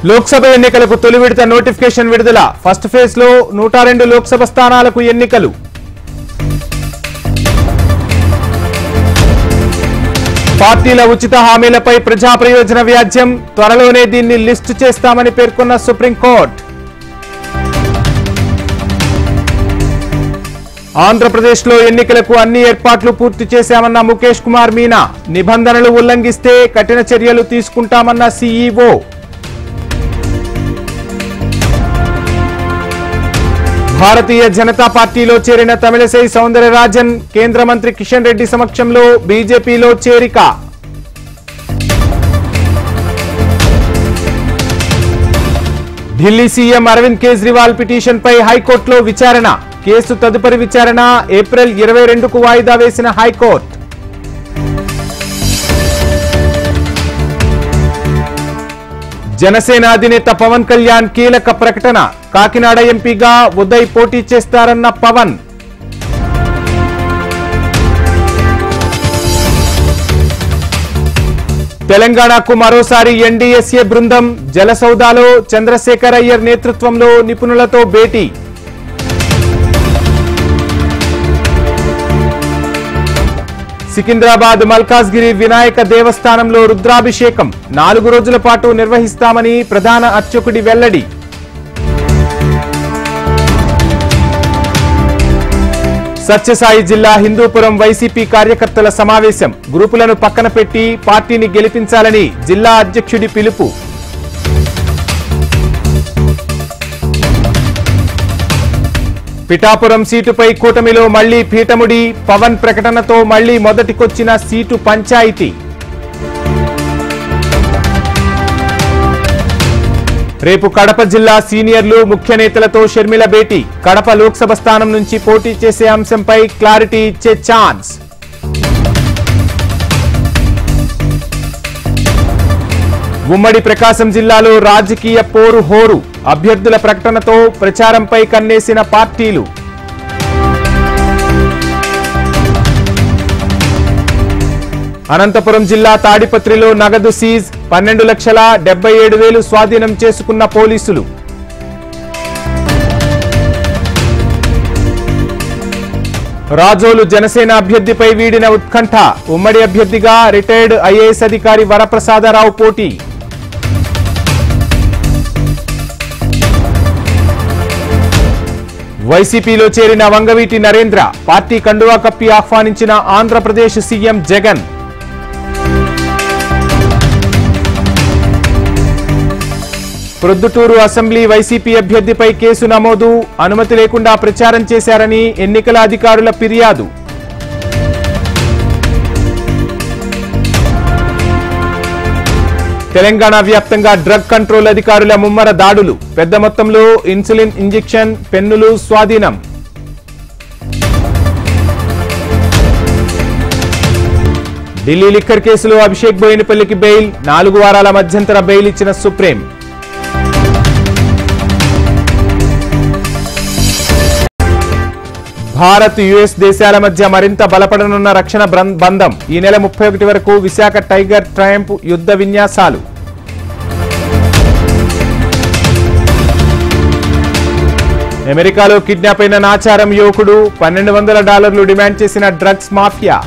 లోక్సభ ఎన్నికలకు తొలి విడత నోటిఫికేషన్ విడుదల. ఫస్ట్ ఫేజ్ లో 102 లోక్సభ స్థానాలకు ఎన్నికలు. పార్టీల ఉచిత హామీలపై ప్రజా ప్రయోజన వ్యాజ్యం. త్వరలోనే దీన్ని లిస్టు చేస్తామని పేర్కొన్న సుప్రీంకోర్టు. ఆంధ్రప్రదేశ్లో ఎన్నికలకు అన్ని ఏర్పాట్లు పూర్తి చేశామన్న ముఖేష్ కుమార్ మీనా. నిబంధనలు ఉల్లంఘిస్తే కఠిన చర్యలు తీసుకుంటామన్న సీఈఓ. భారతీయ జనతా పార్టీలో చేరిన తమిళసై సౌందరరాజన్. కేంద్ర మంత్రి కిషన్ రెడ్డి సమక్షంలో బీజేపీలో చేరిక. ఢిల్లీ సీఎం అరవింద్ కేజ్రీవాల్ పిటిషన్పై హైకోర్టులో విచారణ. కేసు తదుపరి విచారణ ఏప్రిల్ 22కు వాయిదా వేసిన హైకోర్టు. జనసేన అధినేత పవన్ కళ్యాణ్ కీలక ప్రకటన. కాకినాడ ఎంపీగా ఉదయ్ పోటీ చేస్తారన్న పవన్. తెలంగాణకు మరోసారి ఎన్డీఎస్ఏ బృందం. జలసౌదాలో చంద్రశేఖర్ అయ్యర్ నేతృత్వంలో నిపుణులతో భేటీ. సికింద్రాబాద్ మల్కాజ్గిరి వినాయక దేవస్థానంలో రుద్రాభిషేకం 4 రోజుల పాటు నిర్వహిస్తామని ప్రధాన అర్చకుడి వెల్లడి. సత్యసాయి జిల్లా హిందూపురం వైసీపీ కార్యకర్తల సమావేశం. గ్రూపులను పక్కన పెట్టి పార్టీని గెలిపించాలని జిల్లా అధ్యక్షుడి పిలుపు. పిఠాపురం సీటుపై కూటమిలో మళ్లీ పీఠముడి. పవన్ ప్రకటనతో మళ్లీ మొదటికొచ్చిన సీటు పంచాయితీ. రేపు కడప జిల్లా సీనియర్లు ముఖ్య నేతలతో షర్మిల భేటీ. కడప లోక్సభ స్థానం నుంచి పోటీ చేసే అంశంపై క్లారిటీ ఇచ్చే ఛాన్స్. ఉమ్మడి ప్రకాశం జిల్లాలో రాజకీయ పోరు హోరు. అభ్యర్థుల ప్రకటనతో ప్రచారంపై కన్నేసిన పార్టీలు. అనంతపురం జిల్లా తాడిపత్రిలో నగదు సీజ్. 12,77,000 స్వాధీనం చేసుకున్న పోలీసులు. రాజోలు జనసేన అభ్యర్థిపై వీడిన ఉత్కంఠ. ఉమ్మడి అభ్యర్థిగా రిటైర్డ్ ఐఏఎస్ అధికారి వరప్రసాదరావు పోటీ. వైసీపీలో చేరిన వంగవీటి నరేంద్ర. పార్టీ కండువా కప్పి ఆహ్వానించిన Andhra Pradesh CM Jagan. Proddatur assembly YCP అభ్యర్థిపై కేసు నమోదు. అనుమతి లేకుండా ప్రచారం చేశారని ఎన్నికల అధికారుల ఫిర్యాదు. తెలంగాణ వ్యాప్తంగా డ్రగ్ కంట్రోల్ అధికారుల ముమ్మర దాడులు. పెద్ద మొత్తంలో ఇన్సులిన్ ఇంజెక్షన్, పెన్నులు స్వాధీనం. ఢిల్లీ లిక్కర్ కేసులో అభిషేక్ బోయినపల్లికి బెయిల్. 4 వారాల మధ్యంతర బెయిల్ ఇచ్చిన సుప్రీం. భారత్ యుఎస్ దేశాల మధ్య మరింత బలపడనున్న రక్షణ బంధం. ఈ నెల 31 వరకు విశాఖ టైగర్ ట్రయంప్ యుద్ధ విన్యాసాలు. అమెరికాలో కిడ్నాప్ అయిన నాచారం యువకుడు. $1,200 డిమాండ్ చేసిన డ్రగ్స్ మాఫియా.